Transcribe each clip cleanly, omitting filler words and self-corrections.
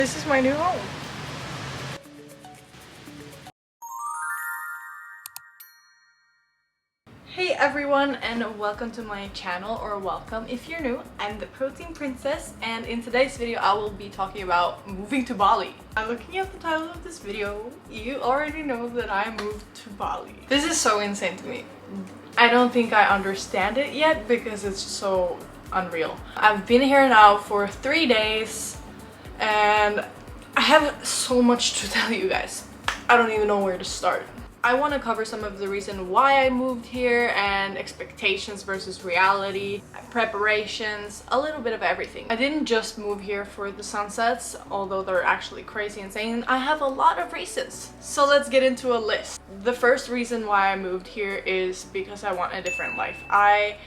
This is my new home. Hey everyone, and welcome to my channel, or welcome if you're new. I'm the Protein Princess, and in today's video I will be talking about moving to Bali. Looking at the title of this video, you already know that I moved to Bali. This is so insane to me. I don't think I understand it yet because it's so unreal. I've been here now for 3 days and I have so much to tell you guys. I don't even know where to start. I want to cover some of the reason why I moved here and expectations versus reality, preparations, a little bit of everything. I didn't just move here for the sunsets, although they're actually crazy insane. I have a lot of reasons. So let's get into a list. The first reason why I moved here is because I want a different life. I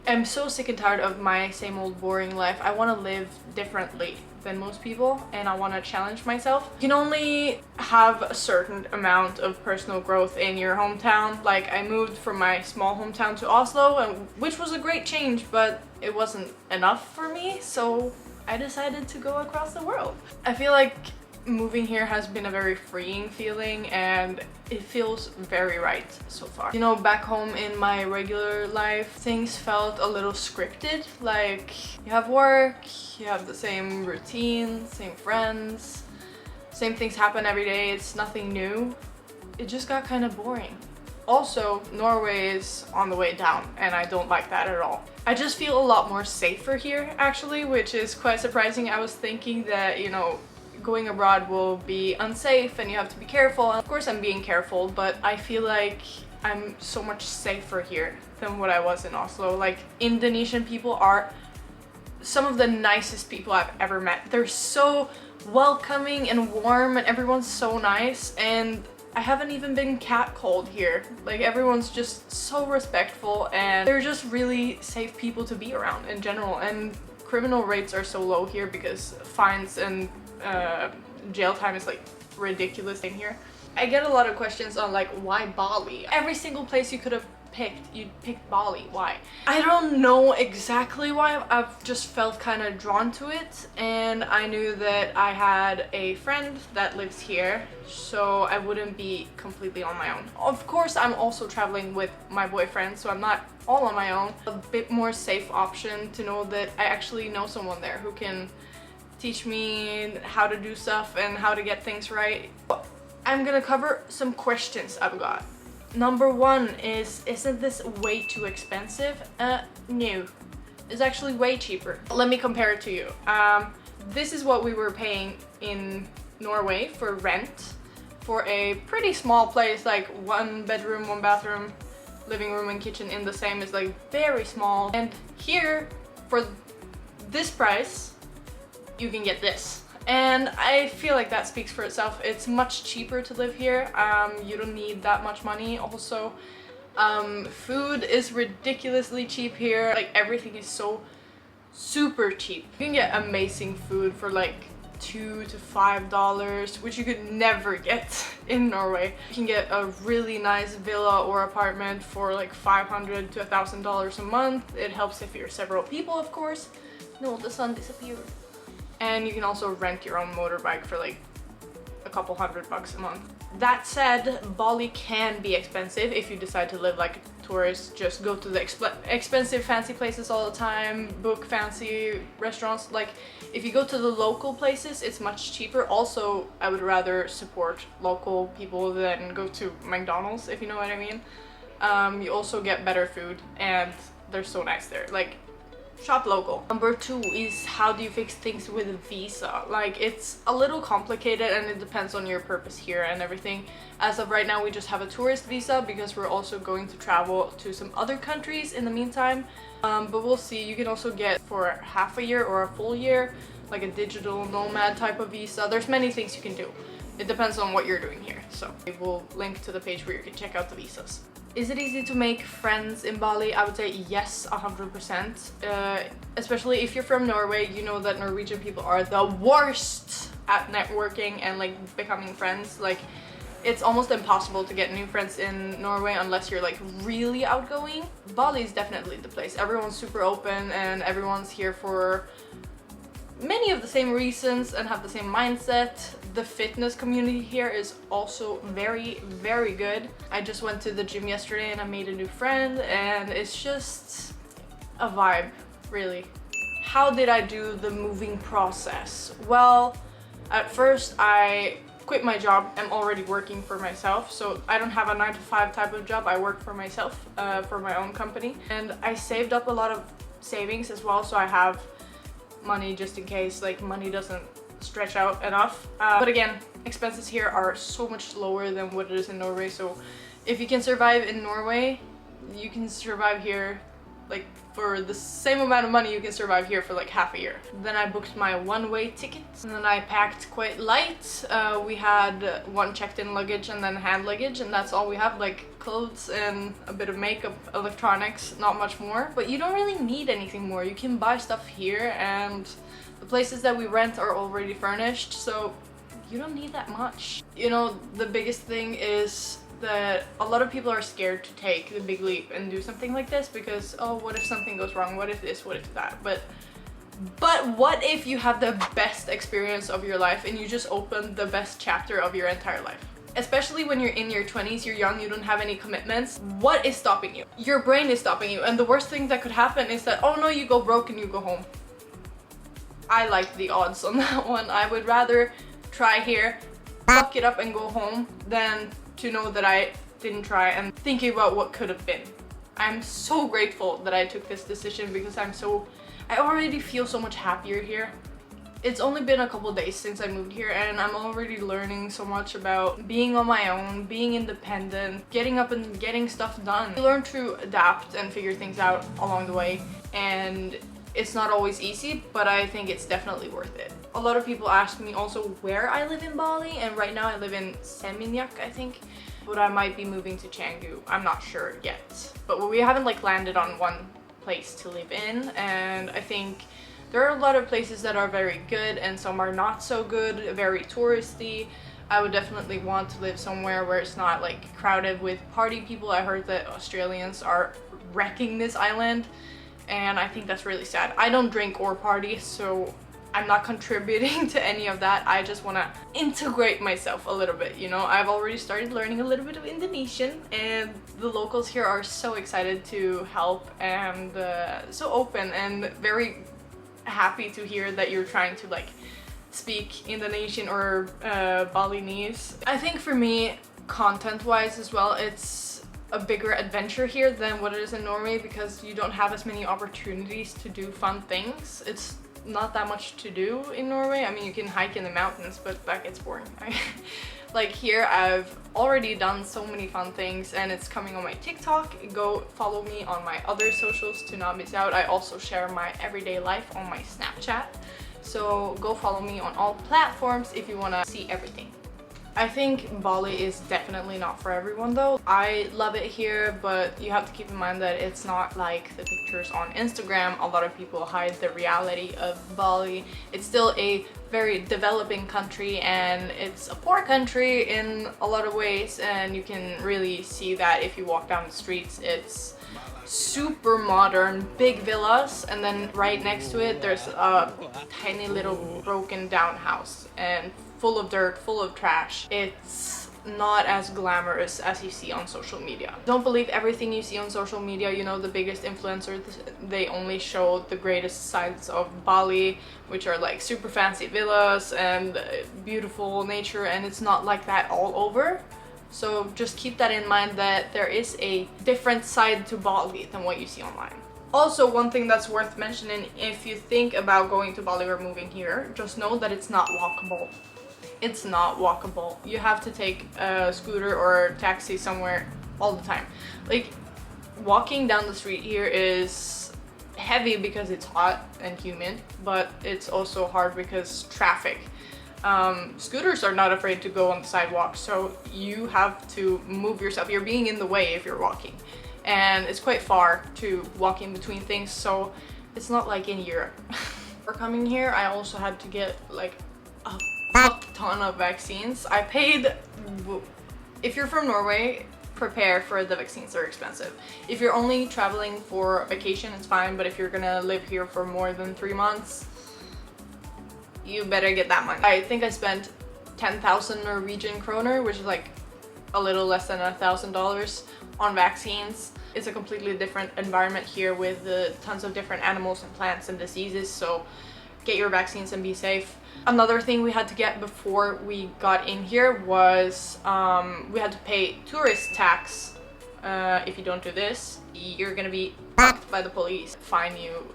am so sick and tired of my same old boring life. I want to live differently than most people, and I want to challenge myself. You can only have a certain amount of personal growth in your hometown. Like, I moved from my small hometown to Oslo, which was a great change, but it wasn't enough for me, so I decided to go across the world. I feel like moving here has been a very freeing feeling, and it feels very right so far. You know, back home in my regular life, things felt a little scripted. Like, you have work, you have the same routine, same friends, same things happen every day, it's nothing new. It just got kind of boring. Also, Norway is on the way down, and I don't like that at all. I just feel a lot more safer here, actually, which is quite surprising. I was thinking that, you know, going abroad will be unsafe and you have to be careful. And of course I'm being careful, but I feel like I'm so much safer here than what I was in Oslo. Like, Indonesian people are some of the nicest people I've ever met. They're so welcoming and warm, and everyone's so nice, and I haven't even been catcalled here. Like, everyone's just so respectful, and they're just really safe people to be around in general. And criminal rates are so low here because fines and jail time is like ridiculous in here. I get a lot of questions on like, why Bali? Every single place you could have picked, you picked Bali. Why? I don't know exactly why. I've just felt kind of drawn to it, and I knew that I had a friend that lives here, so I wouldn't be completely on my own. Of course, I'm also traveling with my boyfriend, so I'm not all on my own. A bit more safe option to know that I actually know someone there who can teach me how to do stuff and how to get things right. I'm gonna cover some questions I've got. Number one is, isn't this way too expensive? No, it's actually way cheaper. Let me compare it to you. This is what we were paying in Norway for rent for a pretty small place, like 1 bedroom, 1 bathroom, living room and kitchen in the same, is like very small. And here, for this price, you can get this, and I feel like that speaks for itself. It's much cheaper to live here. You don't need that much money. Also, food is ridiculously cheap here. Like, everything is so super cheap. You can get amazing food for like $2 to $5, which you could never get in Norway. You can get a really nice villa or apartment for like $500 to $1,000 a month. It helps if you're several people, of course. No, the sun disappeared. And you can also rent your own motorbike for like a couple $100 a month. That said, Bali can be expensive if you decide to live like a tourist. Just go to the expensive fancy places all the time, book fancy restaurants. Like, if you go to the local places, it's much cheaper. Also, I would rather support local people than go to McDonald's, if you know what I mean. You also get better food, and they're so nice there. Like, shop local. Number two is, how do you fix things with a visa? Like, it's a little complicated, and it depends on your purpose here and everything. As of right now, we just have a tourist visa because we're also going to travel to some other countries in the meantime. But we'll see. You can also get for half a year or a full year, like a digital nomad type of visa. There's many things you can do. It depends on what you're doing here. So we'll link to the page where you can check out the visas. Is it easy to make friends in Bali? I would say yes, 100%. Especially if you're from Norway, you know that Norwegian people are the worst at networking and like becoming friends. Like, it's almost impossible to get new friends in Norway unless you're like really outgoing. Bali is definitely the place. Everyone's super open and everyone's here for many of the same reasons and have the same mindset. The fitness community here is also very, very good. I just went to the gym yesterday and I made a new friend, and it's just a vibe, really. How did I do the moving process? Well, at first I quit my job. I'm already working for myself, so I don't have a 9-to-5 type of job. I work for myself, for my own company, and I saved up a lot of savings as well, so I have money just in case like money doesn't stretch out enough. But again, expenses here are so much lower than what it is in Norway, so if you can survive in Norway, you can survive here. Like, for the same amount of money you can survive here for like half a year. Then I booked my one-way ticket, and then I packed quite light. We had one checked-in luggage and then hand luggage, and that's all we have, like clothes and a bit of makeup, electronics, not much more. But you don't really need anything more. You can buy stuff here, and the places that we rent are already furnished, so you don't need that much. You know, the biggest thing is that a lot of people are scared to take the big leap and do something like this because, oh, what if something goes wrong? What if this? What if that? But what if you have the best experience of your life and you just open the best chapter of your entire life? Especially when you're in your 20s, you're young, you don't have any commitments. What is stopping you? Your brain is stopping you, and the worst thing that could happen is that, oh no, you go broke and you go home. I like the odds on that one. I would rather try here, fuck it up and go home than to know that I didn't try and thinking about what could have been. I'm so grateful that I took this decision because I already feel so much happier here. It's only been a couple days since I moved here, and I'm already learning so much about being on my own, being independent, getting up and getting stuff done. You learn to adapt and figure things out along the way, and it's not always easy, but I think it's definitely worth it. A lot of people ask me also where I live in Bali, and right now I live in Seminyak, I think, but I might be moving to Canggu. I'm not sure yet, but we haven't like landed on one place to live in, and I think there are a lot of places that are very good and some are not so good, very touristy. I would definitely want to live somewhere where it's not like crowded with party people. I heard that Australians are wrecking this island, and I think that's really sad. I don't drink or party, so I'm not contributing to any of that. I just want to integrate myself a little bit, you know. I've already started learning a little bit of Indonesian, and the locals here are so excited to help and so open and very happy to hear that you're trying to like speak Indonesian or Balinese. I think for me, content-wise as well, it's a bigger adventure here than what it is in Norway because you don't have as many opportunities to do fun things. It's not that much to do in Norway. I mean, you can hike in the mountains, but that gets boring. Like here, I've already done so many fun things, and it's coming on my TikTok. Go follow me on my other socials to not miss out. I also share my everyday life on my Snapchat, so go follow me on all platforms if you want to see everything. I think Bali is definitely not for everyone though. I love it here, but you have to keep in mind that it's not like the pictures on Instagram. A lot of people hide the reality of Bali. It's still a very developing country, and it's a poor country in a lot of ways, and you can really see that if you walk down the streets. It's super modern, big villas, and then right next to it there's a tiny little broken down house and full of dirt, full of trash. It's not as glamorous as you see on social media. Don't believe everything you see on social media. You know, the biggest influencers, they only show the greatest sides of Bali, which are like super fancy villas and beautiful nature, and it's not like that all over. So just keep that in mind, that there is a different side to Bali than what you see online. Also, one thing that's worth mentioning, if you think about going to Bali or moving here, just know that it's not walkable. It's not walkable. You have to take a scooter or a taxi somewhere all the time. Like, walking down the street here is heavy because it's hot and humid, but it's also hard because traffic. Scooters are not afraid to go on the sidewalk, so you have to move yourself. You're being in the way if you're walking, and it's quite far to walk in between things, so it's not like in Europe. For coming here, I also had to get like a fuck ton of vaccines. I paid, if you're from Norway, prepare for the vaccines are expensive. If you're only traveling for vacation, it's fine, but if you're gonna live here for more than 3 months, you better get that money. I think I spent 10,000 Norwegian kroner, which is like a little less than $1,000 on vaccines. It's a completely different environment here with tons of different animals and plants and diseases, so get your vaccines and be safe. Another thing we had to get before we got in here was we had to pay tourist tax. If you don't do this, you're gonna be fucked by the police, fine you,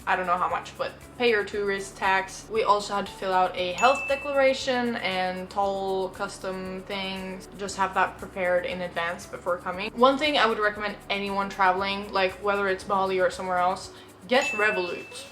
I don't know how much, but pay your tourist tax. We also had to fill out a health declaration and toll custom things. Just have that prepared in advance before coming. One thing I would recommend anyone traveling, like whether it's Bali or somewhere else, get Revolut.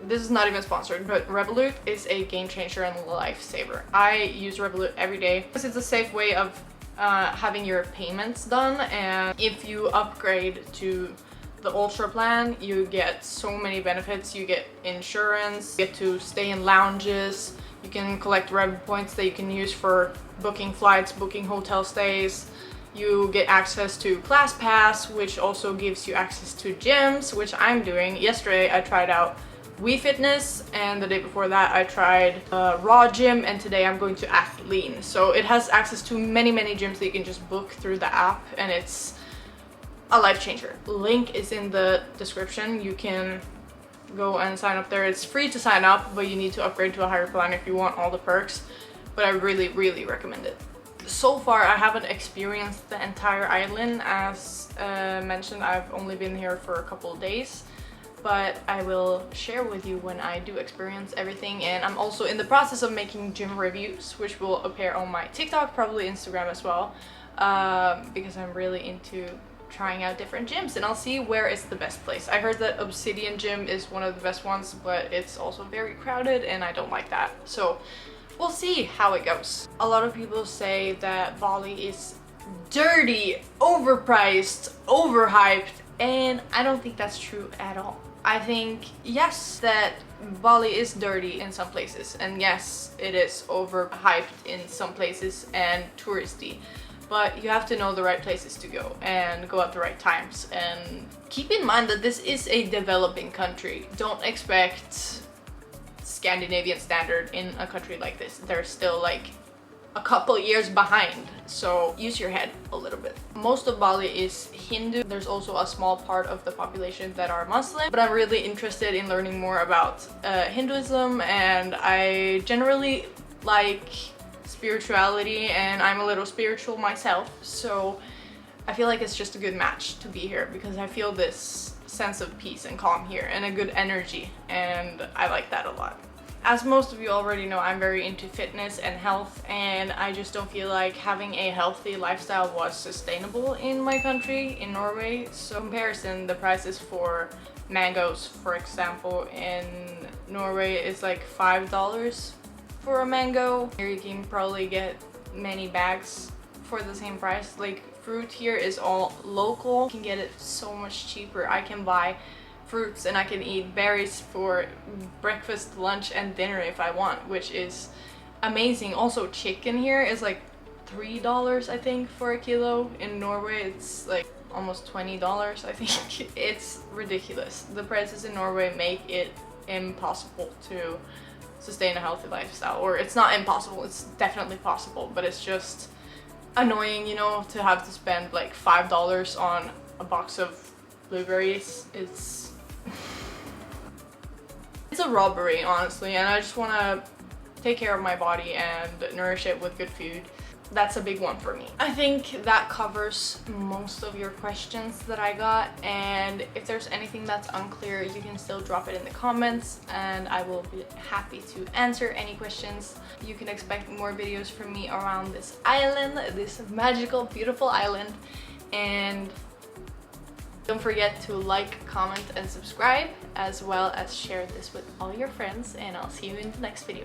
This is not even sponsored, but Revolut is a game changer and a lifesaver. I use Revolut every day because it's a safe way of having your payments done, and if you upgrade to the Ultra plan, you get so many benefits. You get insurance, you get to stay in lounges, you can collect Rev points that you can use for booking flights, booking hotel stays. You get access to Class Pass, which also gives you access to gyms, which I'm doing. Yesterday I tried out Wii Fitness, and the day before that I tried Raw Gym, and today I'm going to Act Lean. So it has access to many gyms that you can just book through the app, and it's a life changer. Link is in the description. You can go and sign up there. It's free to sign up, but you need to upgrade to a higher plan if you want all the perks, but I really recommend it. So far I haven't experienced the entire island. As mentioned, I've only been here for a couple of days, but I will share with you when I do experience everything. And I'm also in the process of making gym reviews, which will appear on my TikTok, probably Instagram as well, because I'm really into trying out different gyms, and I'll see where is the best place. I heard that Obsidian Gym is one of the best ones, but it's also very crowded and I don't like that. So we'll see how it goes. A lot of people say that Bali is dirty, overpriced, overhyped, and I don't think that's true at all. I think, yes, that Bali is dirty in some places, and yes, it is overhyped in some places and touristy. But you have to know the right places to go and go at the right times. And keep in mind that this is a developing country. Don't expect Scandinavian standard in a country like this. They're still like a couple years behind, so use your head a little bit. Most of Bali is Hindu. There's also a small part of the population that are Muslim, but I'm really interested in learning more about Hinduism, and I generally like spirituality, and I'm a little spiritual myself, so I feel like it's just a good match to be here because I feel this sense of peace and calm here and a good energy, and I like that a lot. As most of you already know, I'm very into fitness and health, and I just don't feel like having a healthy lifestyle was sustainable in my country, in Norway. So in comparison, the prices for mangoes, for example, in Norway is like $5 for a mango. Here you can probably get many bags for the same price. Like, fruit here is all local. You can get it so much cheaper. I can buy fruits and I can eat berries for breakfast, lunch, and dinner if I want, which is amazing. Also, chicken here is like $3, I think, for a kilo. In Norway it's like almost $20, I think. It's ridiculous. The prices in Norway make it impossible to sustain a healthy lifestyle. Or it's not impossible, it's definitely possible, but it's just annoying, you know, to have to spend like $5 on a box of blueberries. It's a robbery, honestly, and I just want to take care of my body and nourish it with good food. That's a big one for me. I think that covers most of your questions that I got, and if there's anything that's unclear, you can still drop it in the comments and I will be happy to answer any questions. You can expect more videos from me around this island, this magical, beautiful island, and don't forget to like, comment, and subscribe, as well as share this with all your friends, and I'll see you in the next video.